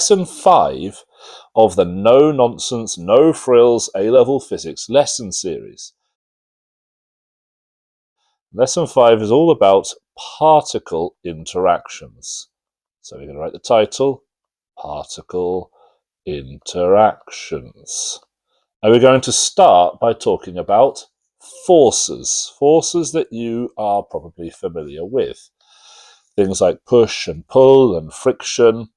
lesson 5 of the No Nonsense, No Frills A-Level Physics lesson series. Lesson 5 is all about particle interactions. So we're going to write the title, Particle Interactions. And we're going to start by talking about forces that you are probably familiar with. Things like push and pull and friction.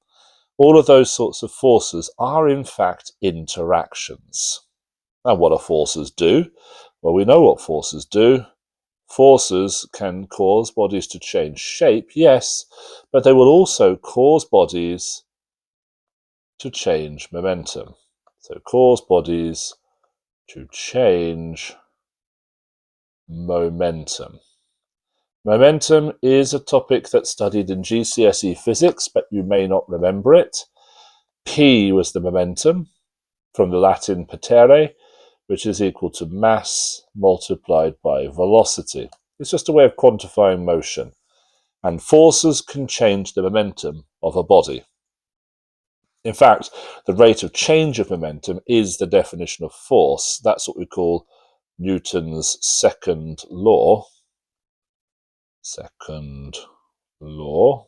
All of those sorts of forces are in fact interactions. And what do forces do? Well, we know what forces do. Forces can cause bodies to change shape, yes, but they will also cause bodies to change momentum. So cause bodies to change momentum. Momentum is a topic that's studied in GCSE physics, but you may not remember it. P was the momentum, from the Latin patere, which is equal to mass multiplied by velocity. It's just a way of quantifying motion. And forces can change the momentum of a body. In fact, the rate of change of momentum is the definition of force. That's what we call Newton's second law. Second law.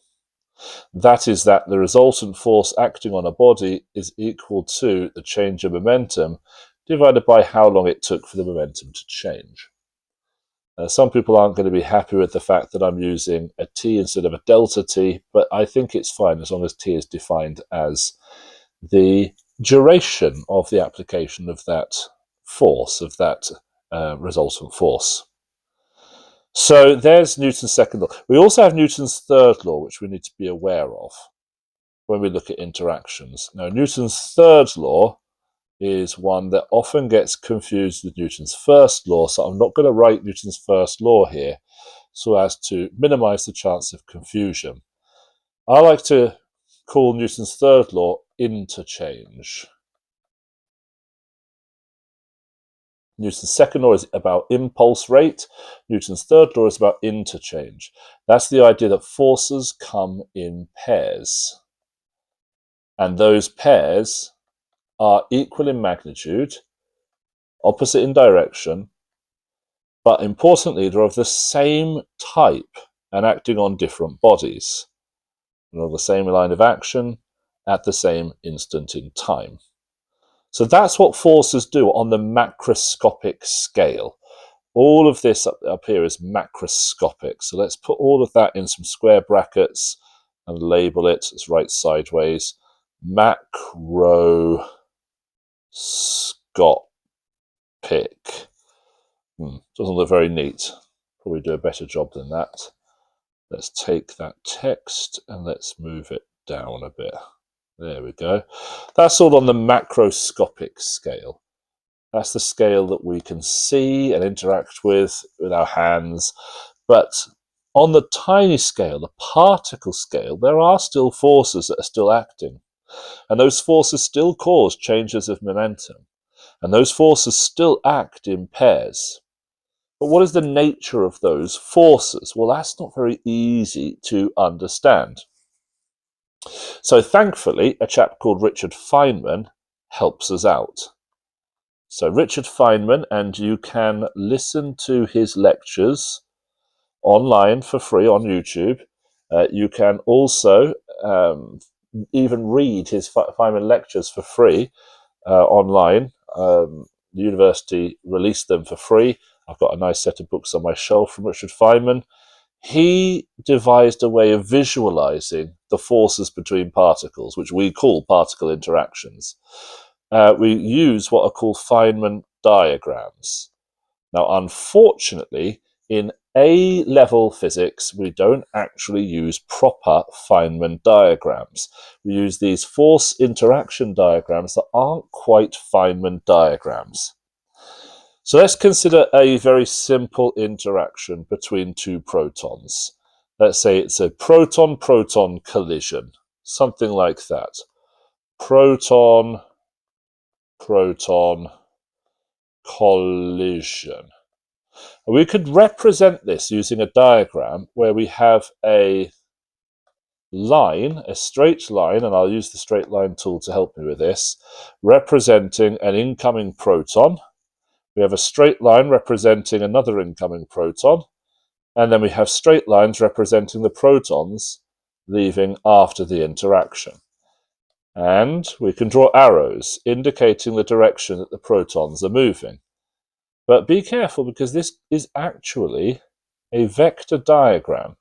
That is that the resultant force acting on a body is equal to the change of momentum divided by how long it took for the momentum to change. Some people aren't going to be happy with the fact that I'm using a t instead of a delta t, but I think it's fine as long as t is defined as the duration of the application of that force, of that resultant force. So there's Newton's second law. We also have Newton's third law, which we need to be aware of when we look at interactions. Now, Newton's third law is one that often gets confused with Newton's first law, so I'm not going to write Newton's first law here so as to minimize the chance of confusion. I like to call Newton's third law interchange. Newton's second law is about impulse rate. Newton's third law is about interchange. That's the idea that forces come in pairs. And those pairs are equal in magnitude, opposite in direction, but importantly, they're of the same type and acting on different bodies. They're of the same line of action at the same instant in time. So that's what forces do on the macroscopic scale. All of this up here is macroscopic. So let's put all of that in some square brackets and label it. Let's write sideways. Macroscopic. Doesn't look very neat. Probably do a better job than that. Let's take that text and let's move it down a bit. There we go. That's all on the macroscopic scale. That's the scale that we can see and interact with our hands. But on the tiny scale, the particle scale, there are still forces that are still acting. And those forces still cause changes of momentum. And those forces still act in pairs. But what is the nature of those forces? Well, that's not very easy to understand. So thankfully, a chap called Richard Feynman helps us out. So Richard Feynman, and you can listen to his lectures online for free on YouTube. You can also even read his Feynman lectures for free online. The university released them for free. I've got a nice set of books on my shelf from Richard Feynman. He devised a way of visualizing the forces between particles, which we call particle interactions. We use what are called Feynman diagrams. Now, unfortunately, in A-level physics, we don't actually use proper Feynman diagrams. We use these force interaction diagrams that aren't quite Feynman diagrams. So let's consider a very simple interaction between two protons. Let's say it's a proton-proton collision, something like that. Proton-proton collision. We could represent this using a diagram where we have a line, a straight line, and I'll use the straight line tool to help me with this, representing an incoming proton. We have a straight line representing another incoming proton, and then we have straight lines representing the protons leaving after the interaction. And we can draw arrows indicating the direction that the protons are moving. But be careful, because this is actually a vector diagram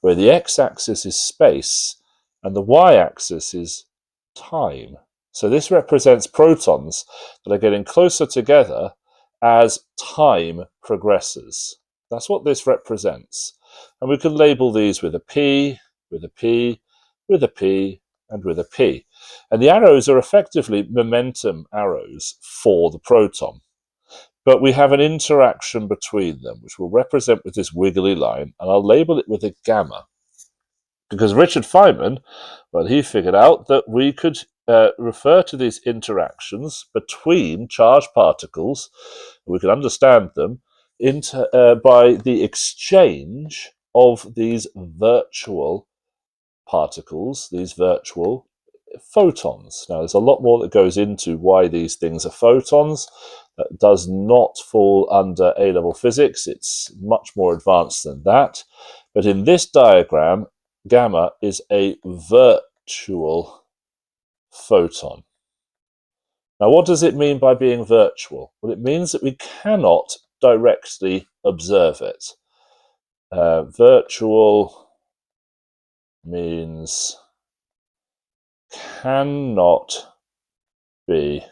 where the x-axis is space and the y-axis is time. So this represents protons that are getting closer together as time progresses. That's what this represents. And we can label these with a P, with a P, with a P, and with a P. And the arrows are effectively momentum arrows for the proton. But we have an interaction between them, which we'll represent with this wiggly line, and I'll label it with a gamma. Because Richard Feynman, well, he figured out that we could refer to these interactions between charged particles, we can understand them, by the exchange of these virtual particles, these virtual photons. Now, there's a lot more that goes into why these things are photons. That does not fall under A-level physics. It's much more advanced than that. But in this diagram, gamma is a virtual photon. Now, what does it mean by being virtual? Well, it means that we cannot directly observe it. Virtual means cannot be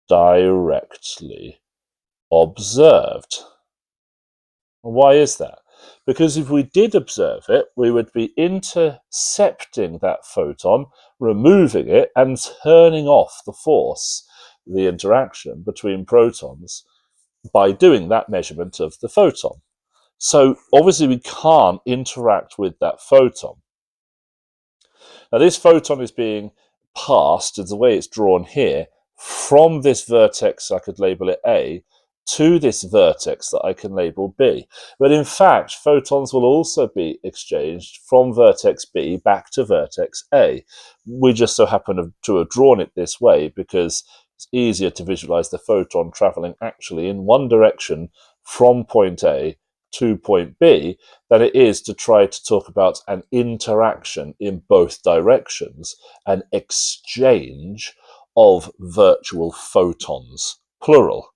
directly observed. And why is that? Because if we did observe it, we would be intercepting that photon, removing it, and turning off the force, the interaction between protons, by doing that measurement of the photon. So obviously we can't interact with that photon. Now this photon is being passed, as the way it's drawn here, from this vertex, I could label it A, to this vertex that I can label B. But in fact, photons will also be exchanged from vertex B back to vertex A. We just so happen to have drawn it this way because it's easier to visualize the photon traveling actually in one direction from point A to point B than it is to try to talk about an interaction in both directions, an exchange of virtual photons, plural.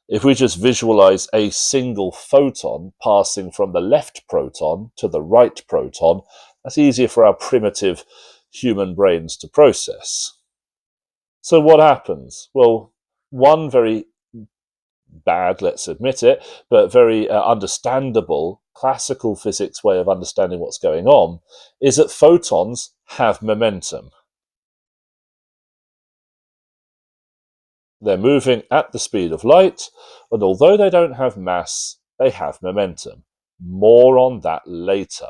If we just visualize a single photon passing from the left proton to the right proton, that's easier for our primitive human brains to process. So what happens? Well, one very bad, let's admit it, but very understandable classical physics way of understanding what's going on is that photons have momentum. They're moving at the speed of light, and although they don't have mass, they have momentum. More on that later.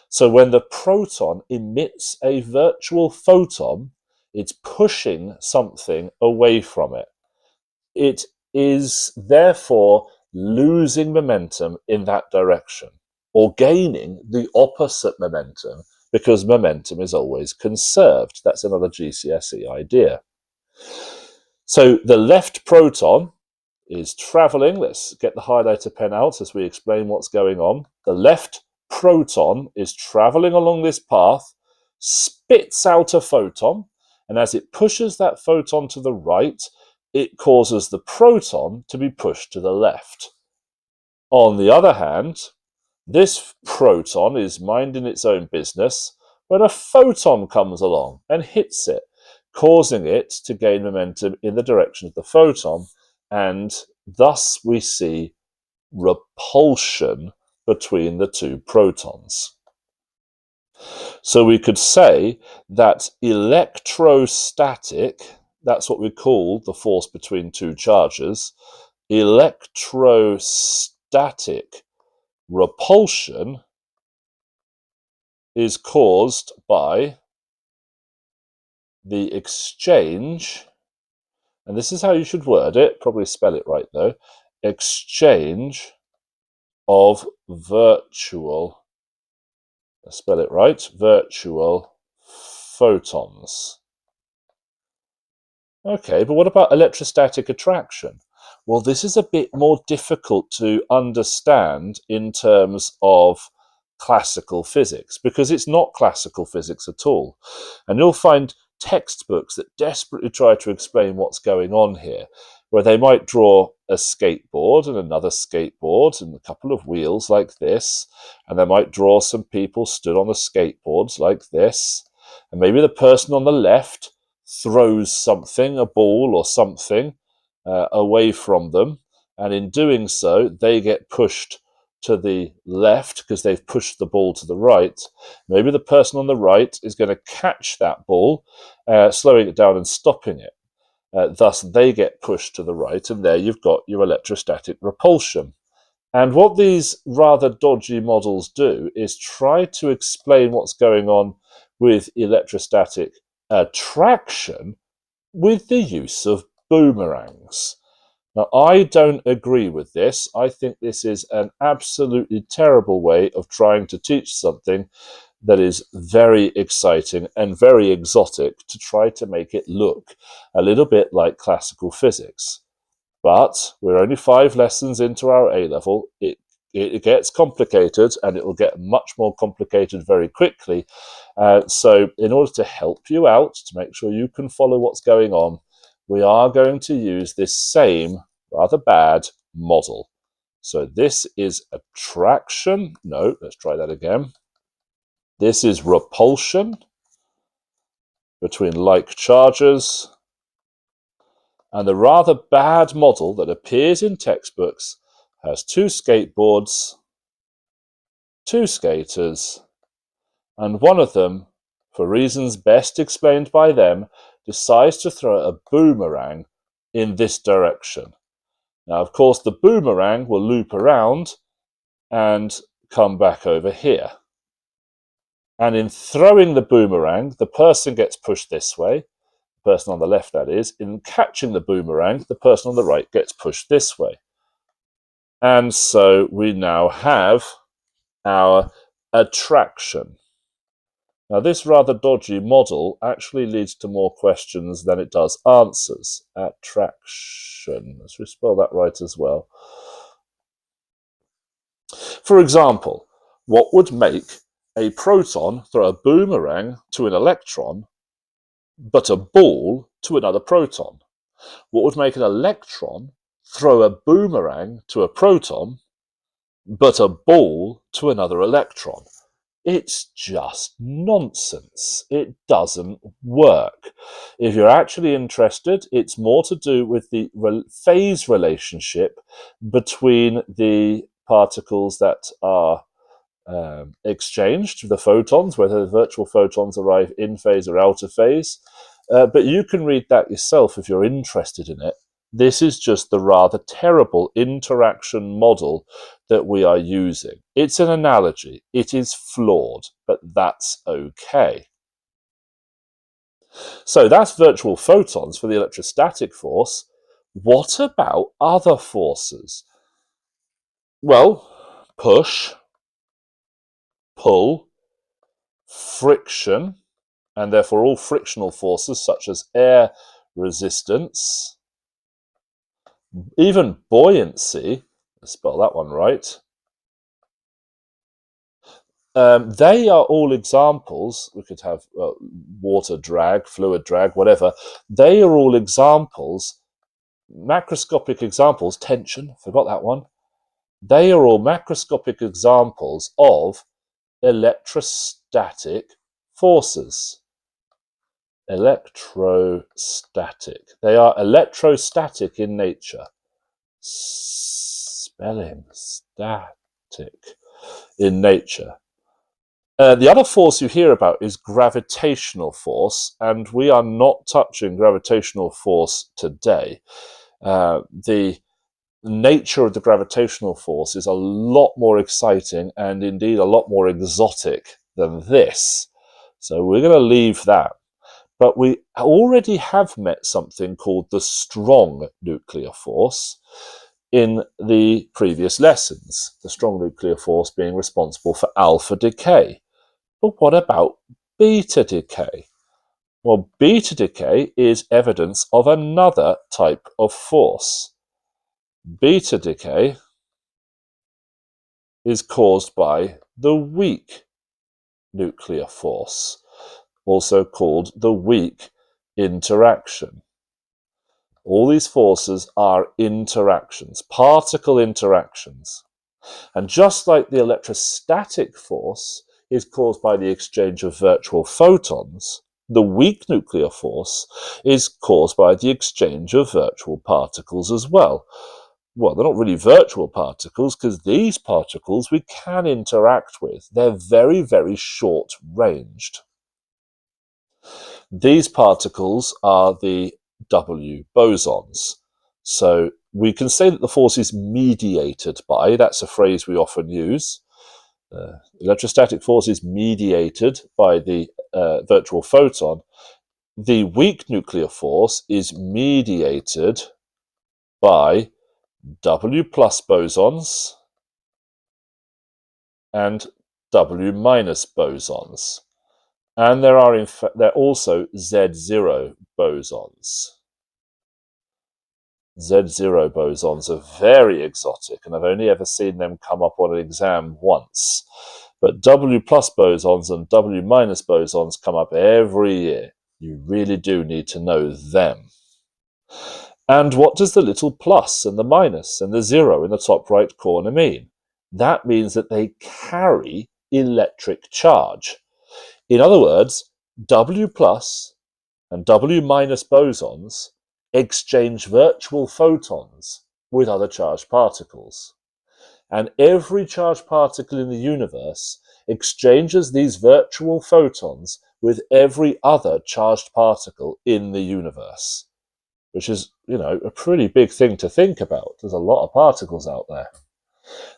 So when the proton emits a virtual photon, it's pushing something away from it. It is therefore losing momentum in that direction, or gaining the opposite momentum, because momentum is always conserved. That's another GCSE idea. So the left proton is traveling. Let's get the highlighter pen out as we explain what's going on. The left proton is traveling along this path, spits out a photon, and as it pushes that photon to the right, it causes the proton to be pushed to the left. On the other hand, this proton is minding its own business when a photon comes along and hits it, causing it to gain momentum in the direction of the photon, and thus we see repulsion between the two protons. So we could say that electrostatic, that's what we call the force between two charges, electrostatic repulsion is caused by the exchange, and this is how you should word it, probably spell it right though, exchange of virtual Let's spell it right, virtual photons. Okay, but what about electrostatic attraction? Well, this is a bit more difficult to understand in terms of classical physics, because it's not classical physics at all. And you'll find textbooks that desperately try to explain what's going on here, where they might draw a skateboard and another skateboard and a couple of wheels like this, and they might draw some people stood on the skateboards like this, and maybe the person on the left throws something, a ball or something, away from them, and in doing so they get pushed to the left because they've pushed the ball to the right. Maybe the person on the right is going to catch that ball, slowing it down and stopping it. Thus they get pushed to the right, and there you've got your electrostatic repulsion. And what these rather dodgy models do is try to explain what's going on with electrostatic attraction with the use of boomerangs. Now, I don't agree with this. I think this is an absolutely terrible way of trying to teach something that is very exciting and very exotic, to try to make it look a little bit like classical physics. But we're only 5 lessons into our A-level. It gets complicated, and it will get much more complicated very quickly. So in order to help you out, to make sure you can follow what's going on, we are going to use this same rather bad model. So this is attraction. No, let's try that again. This is repulsion between like charges. And the rather bad model that appears in textbooks has 2 skateboards, 2 skaters, and one of them, for reasons best explained by them, decides to throw a boomerang in this direction. Now, of course, the boomerang will loop around and come back over here. And in throwing the boomerang, the person gets pushed this way, the person on the left, that is. In catching the boomerang, the person on the right gets pushed this way. And so we now have our attraction. Now, this rather dodgy model actually leads to more questions than it does answers. Attraction. Let's spell that right as well. For example, what would make a proton throw a boomerang to an electron, but a ball to another proton? What would make an electron throw a boomerang to a proton, but a ball to another electron? It's just nonsense. It doesn't work. If you're actually interested, it's more to do with the phase relationship between the particles that are exchanged, the photons, whether the virtual photons arrive in phase or out of phase. But you can read that yourself if you're interested in it. This is just the rather terrible interaction model that we are using. It's an analogy. It is flawed, but that's okay. So that's virtual photons for the electrostatic force. What about other forces? Well, push, pull, friction, and therefore all frictional forces such as air resistance, even buoyancy, let's spell that one right. They are all examples. We could have water drag, fluid drag, whatever. They are all examples, macroscopic examples, tension, forgot that one. They are all macroscopic examples of electrostatic forces. Electrostatic. They are electrostatic in nature. Spelling static in nature. The other force you hear about is gravitational force, and we are not touching gravitational force today. The nature of the gravitational force is a lot more exciting and indeed a lot more exotic than this. So we're going to leave that. But we already have met something called the strong nuclear force in the previous lessons. The strong nuclear force being responsible for alpha decay. But what about beta decay? Well, beta decay is evidence of another type of force. Beta decay is caused by the weak nuclear force, also called the weak interaction. All these forces are interactions, particle interactions. And just like the electrostatic force is caused by the exchange of virtual photons, the weak nuclear force is caused by the exchange of virtual particles as well. Well, they're not really virtual particles because these particles we can interact with. They're very, very short-ranged. These particles are the W bosons. So we can say that the force is mediated by, that's a phrase we often use. Electrostatic force is mediated by the virtual photon. The weak nuclear force is mediated by W plus bosons and W minus bosons. And there are also Z0 bosons. Z0 bosons are very exotic, and I've only ever seen them come up on an exam once. But W plus bosons and W minus bosons come up every year. You really do need to know them. And what does the little plus and the minus and the 0 in the top right corner mean? That means that they carry electric charge. In other words, W plus and W minus bosons exchange virtual photons with other charged particles. And every charged particle in the universe exchanges these virtual photons with every other charged particle in the universe, which is, a pretty big thing to think about. There's a lot of particles out there.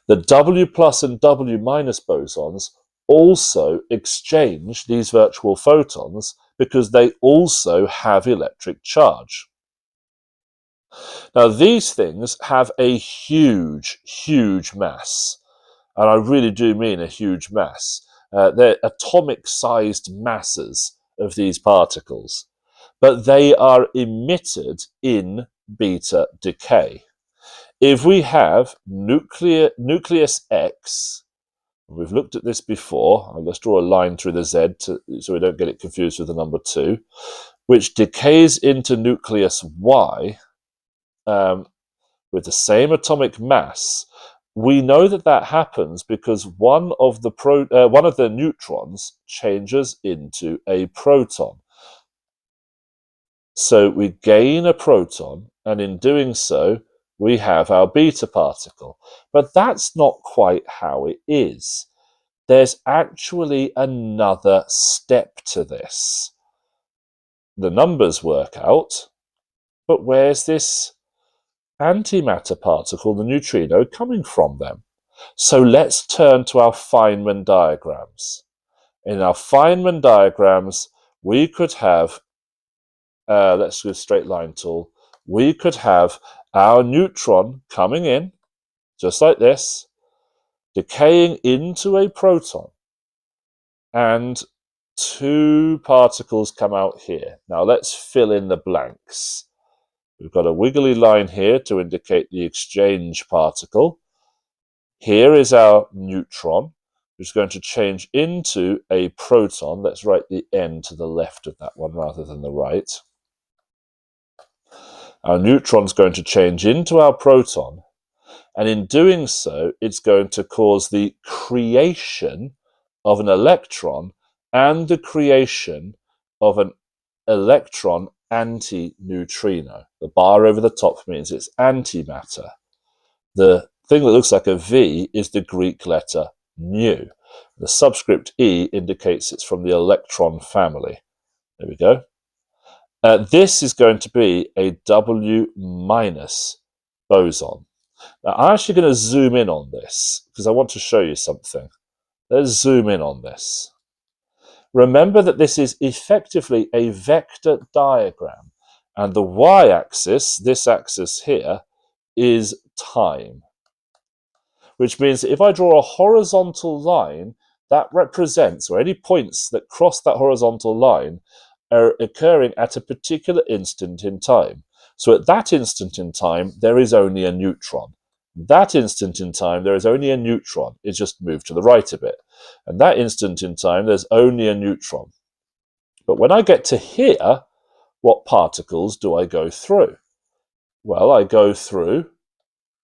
The W plus and W minus bosons also exchange these virtual photons because they also have electric charge. Now, these things have a huge, huge mass, and I really do mean a huge mass. They're atomic-sized masses of these particles, but they are emitted in beta decay. If we have nucleus X, we've looked at this before, let's draw a line through the Z so we don't get it confused with the number 2, which decays into nucleus Y, with the same atomic mass, we know that happens because one of the neutrons changes into a proton. So we gain a proton, and in doing so, we have our beta particle. But that's not quite how it is. There's actually another step to this. The numbers work out, but where's this antimatter particle, the neutrino, coming from them? So let's turn to our Feynman diagrams. In our Feynman diagrams, we could have, let's do a straight line tool, we could have our neutron coming in, just like this, decaying into a proton, and 2 particles come out here. Now let's fill in the blanks. We've got a wiggly line here to indicate the exchange particle. Here is our neutron, which is going to change into a proton. Let's write the N to the left of that one rather than the right. Our neutron's going to change into our proton, and in doing so, it's going to cause the creation of an electron and the creation of an electron antineutrino. The bar over the top means it's antimatter. The thing that looks like a V is the Greek letter nu. The subscript E indicates it's from the electron family. There we go. This is going to be a W minus boson. Now, I'm actually going to zoom in on this because I want to show you something. Let's zoom in on this. Remember that this is effectively a vector diagram, and the y-axis, this axis here, is time. Which means that if I draw a horizontal line that represents, or any points that cross that horizontal line, are occurring at a particular instant in time. So at that instant in time, there is only a neutron. That instant in time, there is only a neutron. It's just moved to the right a bit. And that instant in time, there's only a neutron. But when I get to here, what particles do I go through? Well, I go through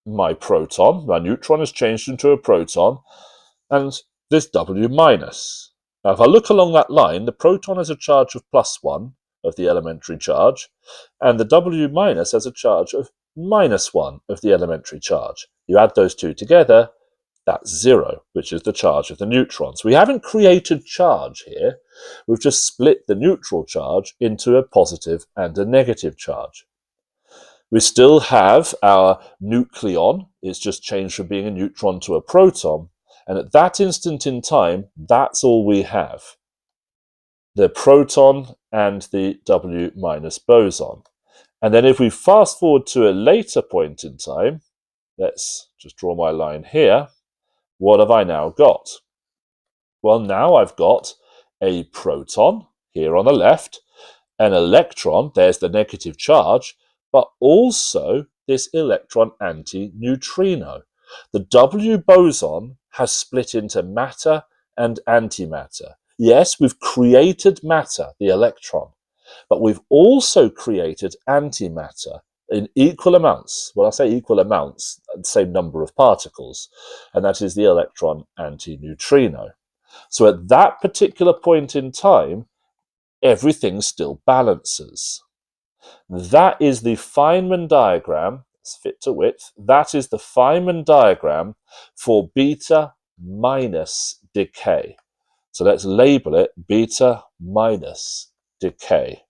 my proton. My neutron has changed into a proton, and this W minus. Now, if I look along that line, the proton has a charge of +1 of the elementary charge, and the W minus has a charge of -1 of the elementary charge. You add those two together, that's 0, which is the charge of the neutrons. We haven't created charge here. We've just split the neutral charge into a positive and a negative charge. We still have our nucleon. It's just changed from being a neutron to a proton. And at that instant in time, that's all we have. The proton and the W minus boson. And then if we fast forward to a later point in time, let's just draw my line here. What have I now got? Well, now I've got a proton here on the left, an electron, there's the negative charge, but also this electron anti-neutrino. The W boson has split into matter and antimatter. Yes, we've created matter, the electron, but we've also created antimatter in equal amounts. Well, I say equal amounts, the same number of particles, and that is the electron anti-neutrino. So at that particular point in time, everything still balances. That is the Feynman diagram, it's fit to width, that is the Feynman diagram for beta minus decay. So let's label it beta minus decay.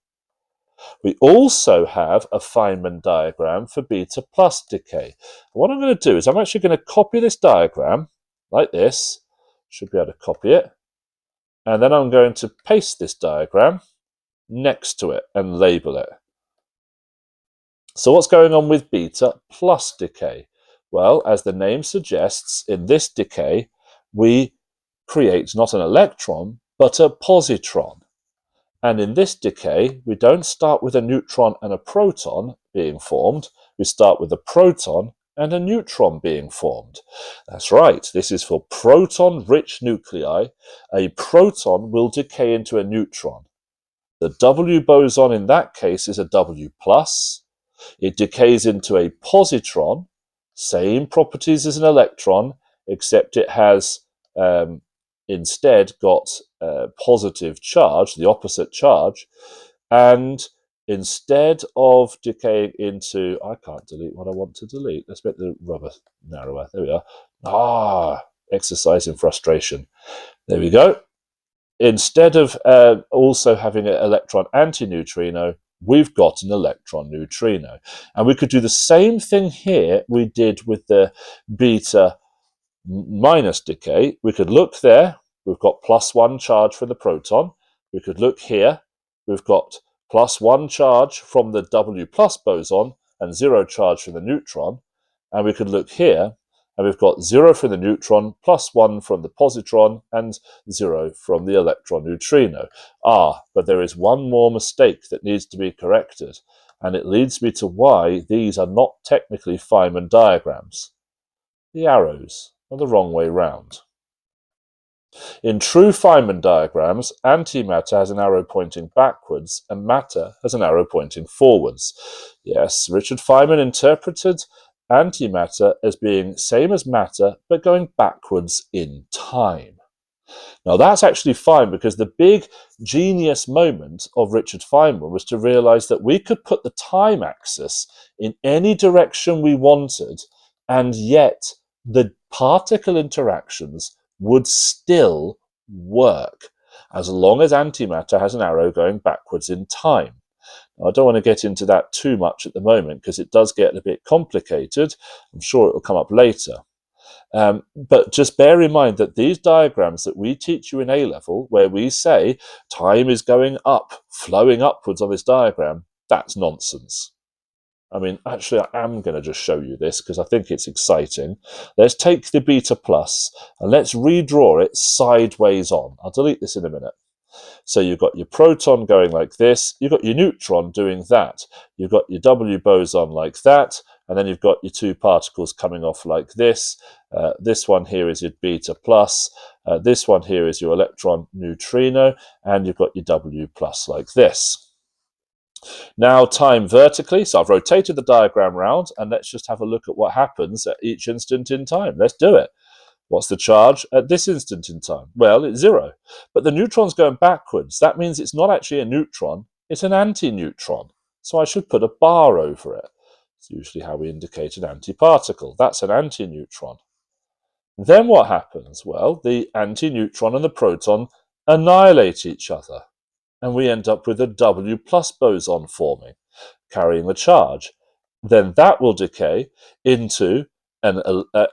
We also have a Feynman diagram for beta plus decay. What I'm going to do is I'm actually going to copy this diagram like this, should be able to copy it, and then I'm going to paste this diagram next to it and label it. So what's going on with beta plus decay? Well, as the name suggests, in this decay, we create not an electron, but a positron. And in this decay, we don't start with a neutron and a proton being formed. We start with a proton and a neutron being formed. That's right, this is for proton-rich nuclei. A proton will decay into a neutron. The W boson in that case is a W+. It decays into a positron, same properties as an electron, except it has instead got a positive charge, the opposite charge, and instead of decaying into, I can't delete what I want to delete. Let's make the rubber narrower. There we are. Exercise in frustration. There we go. Instead of also having an electron antineutrino, we've got an electron neutrino. And we could do the same thing here we did with the beta minus decay. We could look there, we've got +1 charge for the proton. We could look here, we've got +1 charge from the W plus boson and 0 charge from the neutron. And we could look here, and we've got 0 from the neutron, +1 from the positron, and 0 from the electron neutrino. But there is one more mistake that needs to be corrected, and it leads me to why these are not technically Feynman diagrams. The arrows are the wrong way round. In true Feynman diagrams, antimatter has an arrow pointing backwards and matter has an arrow pointing forwards. Yes, Richard Feynman interpreted antimatter as being same as matter but going backwards in time. Now that's actually fine, because the big genius moment of Richard Feynman was to realize that we could put the time axis in any direction we wanted, and yet the particle interactions would still work as long as antimatter has an arrow going backwards in time. Now, I don't want to get into that too much at the moment because it does get a bit complicated. I'm sure it will come up later. But just bear in mind that these diagrams that we teach you in A-level, where we say time is going up, flowing upwards on this diagram, that's nonsense. I mean, actually, I am going to just show you this because I think it's exciting. Let's take the beta plus and let's redraw it sideways on. I'll delete this in a minute. So you've got your proton going like this, you've got your neutron doing that, you've got your W boson like that, and then you've got your two particles coming off like this. This one here is your beta plus, this one here is your electron neutrino, and you've got your W plus like this. Now time vertically, so I've rotated the diagram round, and let's just have a look at what happens at each instant in time. Let's do it. What's the charge at this instant in time? Well, it's 0. But the neutron's going backwards. That means it's not actually a neutron, it's an anti-neutron. So I should put a bar over it. It's usually how we indicate an antiparticle. That's an anti-neutron. Then what happens? Well, the anti-neutron and the proton annihilate each other, and we end up with a W plus boson forming, carrying the charge. Then that will decay into an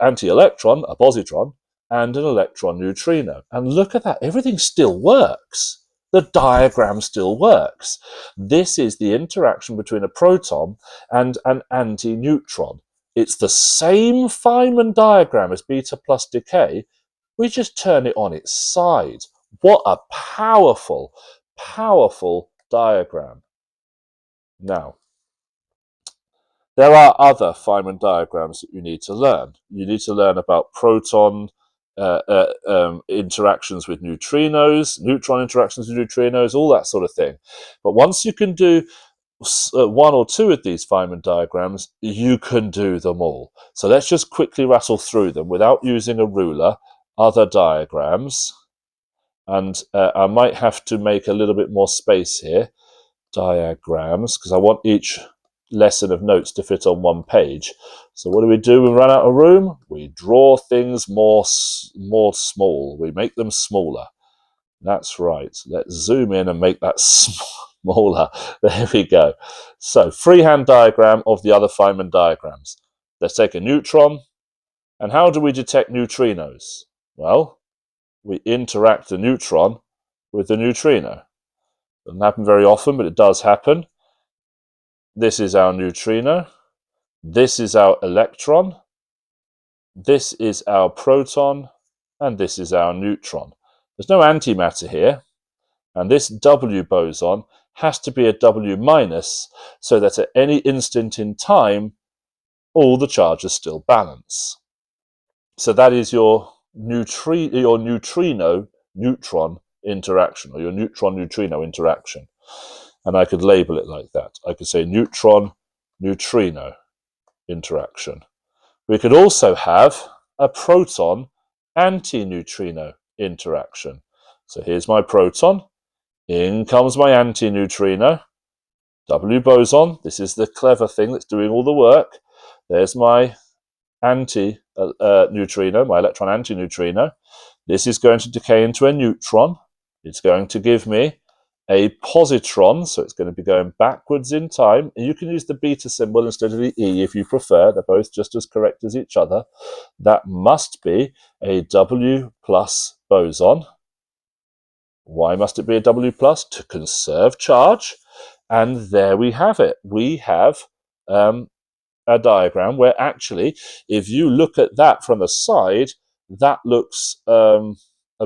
anti-electron, a positron, and an electron neutrino. And look at that, everything still works. The diagram still works. This is the interaction between a proton and an anti-neutron. It's the same Feynman diagram as beta plus decay. We just turn it on its side. What a powerful, powerful diagram. Now, there are other Feynman diagrams that you need to learn. You need to learn about proton interactions with neutrinos, neutron interactions with neutrinos, all that sort of thing. But once you can do one or two of these Feynman diagrams, you can do them all. So let's just quickly rattle through them without using a ruler, other diagrams. And I might have to make a little bit more space here, diagrams, because I want each lesson of notes to fit on one page. So what do? We run out of room. We draw things more small. We make them smaller. That's right. Let's zoom in and make that smaller. There we go. So freehand diagram of the other Feynman diagrams. Let's take a neutron. And how do we detect neutrinos? Well, we interact the neutron with the neutrino. Doesn't happen very often, but it does happen. This is our neutrino. This is our electron. This is our proton. And this is our neutron. There's no antimatter here. And this W boson has to be a W minus so that at any instant in time, all the charges still balance. So that is your neutrino-neutron interaction, or your neutron-neutrino interaction. And I could label it like that. I could say neutron-neutrino interaction. We could also have a proton-antineutrino interaction. So here's my proton. In comes my antineutrino. W boson. This is the clever thing that's doing all the work. There's my anti-neutrino, my electron antineutrino. This is going to decay into a neutron. It's going to give me a positron, so it's going to be going backwards in time. And you can use the beta symbol instead of the E if you prefer. They're both just as correct as each other. That must be a W plus boson. Why must it be a W plus? To conserve charge. And there we have it. We have a diagram where actually, if you look at that from the side, that looks a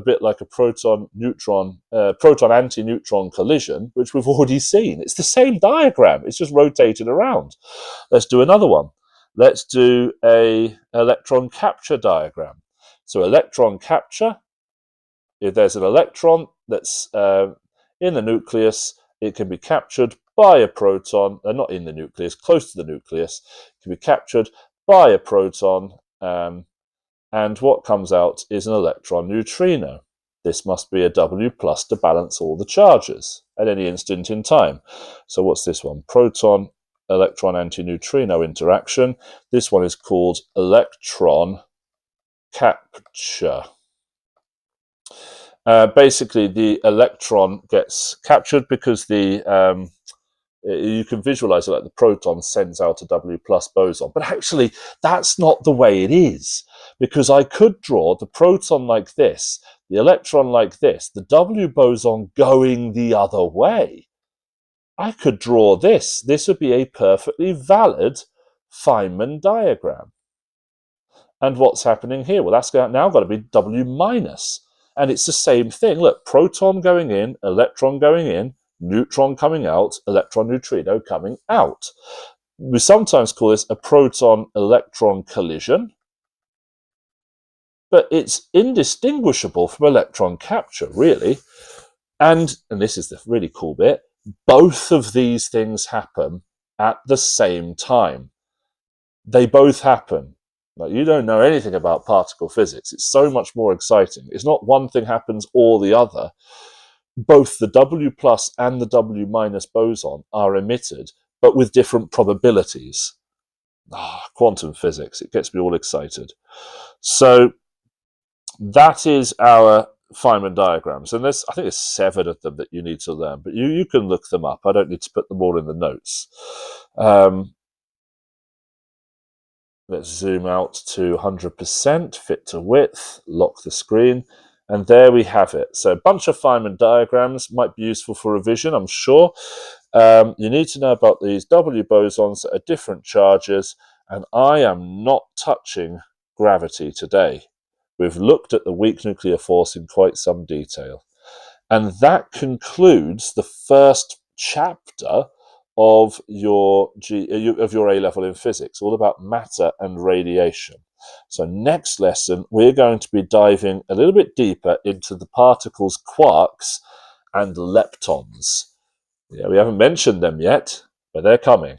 bit like a proton-anti-neutron collision, which we've already seen. It's the same diagram. It's just rotated around. Let's do another one. Let's do a electron capture diagram. So electron capture, if there's an electron that's in the nucleus, it can be captured by a proton, not in the nucleus, close to the nucleus. It can be captured by a proton, and what comes out is an electron neutrino. This must be a W plus to balance all the charges at any instant in time. So what's this one? Proton, electron, antineutrino interaction. This one is called electron capture. Basically, the electron gets captured because you can visualize it like the proton sends out a W plus boson. But actually, that's not the way it is, because I could draw the proton like this, the electron like this, the W boson going the other way. I could draw this. This would be a perfectly valid Feynman diagram. And what's happening here? Well, that's now got to be W minus. And it's the same thing. Look, proton going in, electron going in, neutron coming out, electron neutrino coming out. We sometimes call this a proton-electron collision, but it's indistinguishable from electron capture, really. And this is the really cool bit, both of these things happen at the same time. They both happen. Like, you don't know anything about particle physics. It's so much more exciting. It's not one thing happens or the other. Both the W plus and the W minus boson are emitted, but with different probabilities. Quantum physics, it gets me all excited. So that is our Feynman diagrams. And there's, I think there's 7 of them that you need to learn, but you can look them up. I don't need to put them all in the notes. Let's zoom out to 100%, fit to width, lock the screen, and there we have it. So a bunch of Feynman diagrams might be useful for revision, I'm sure. You need to know about these W bosons that are different charges, and I am not touching gravity today. We've looked at the weak nuclear force in quite some detail. And that concludes the first chapter of your A-level in physics, all about matter and radiation. So next lesson, we're going to be diving a little bit deeper into the particles quarks and leptons. Yeah, we haven't mentioned them yet, but they're coming.